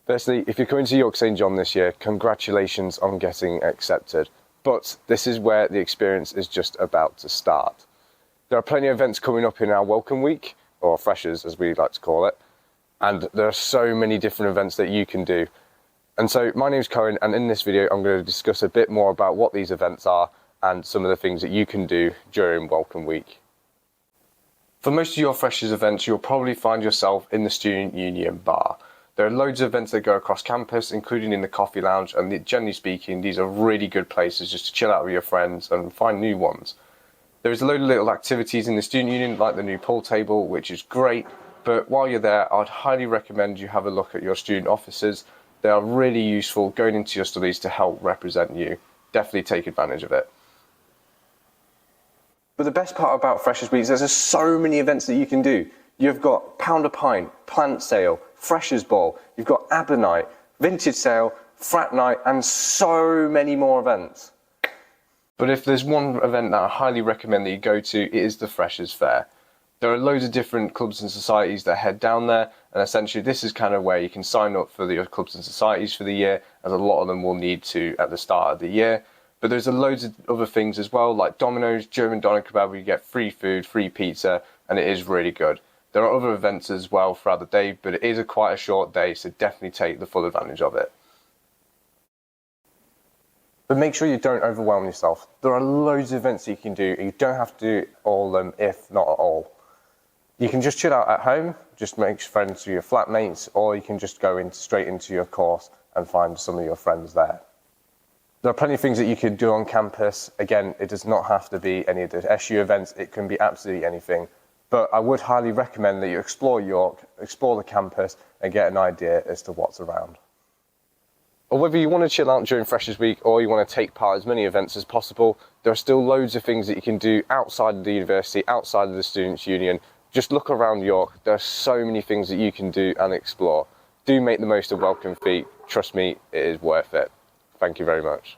Firstly, if you're coming to York St John this year, congratulations on getting accepted. But this is where the experience is just about to start. There are plenty of events coming up in our Welcome Week, or Freshers as we like to call it, and there are so many different events that you can do. And so my name's Koen, and in this video I'm going to discuss a bit more about what these events are and some of the things that you can do during Welcome Week. For most of your Freshers events, you'll probably find yourself in the Student Union bar. There are loads of events that go across campus, including in the coffee lounge, and generally speaking, these are really good places just to chill out with your friends and find new ones. There is a load of little activities in the Student Union, like the new pool table, which is great, but while you're there, I'd highly recommend you have a look at your student officers. They are really useful going into your studies to help represent you. Definitely take advantage of it. But the best part about Freshers Week is there's just so many events that you can do. You've got Pound a Pint, Plant Sale, Freshers Ball, you've got ABBA Night, Vintage Sale, Frat Night, and so many more events. But if there's one event that I highly recommend that you go to, it is the Freshers Fair. There are loads of different clubs and societies that head down there, and essentially this is kind of where you can sign up for your clubs and societies for the year, as a lot of them will need to at the start of the year. But there's loads of other things as well, like Domino's, German doner kebab, where you get free food, free pizza, and it is really good. There are other events as well throughout the day, but it is quite a short day, so definitely take the full advantage of it. But make sure you don't overwhelm yourself. There are loads of events that you can do. You don't have to do all of them, if not at all. You can just chill out at home, just make friends with your flatmates, or you can just go straight into your course and find some of your friends there. There are plenty of things that you can do on campus. Again, it does not have to be any of the SU events. It can be absolutely anything. But I would highly recommend that you explore York, explore the campus, and get an idea as to what's around. Or whether you want to chill out during Freshers Week or you want to take part in as many events as possible, there are still loads of things that you can do outside of the university, outside of the Students' Union. Just look around York. There are so many things that you can do and explore. Do make the most of Welcome Week. Trust me, it is worth it. Thank you very much.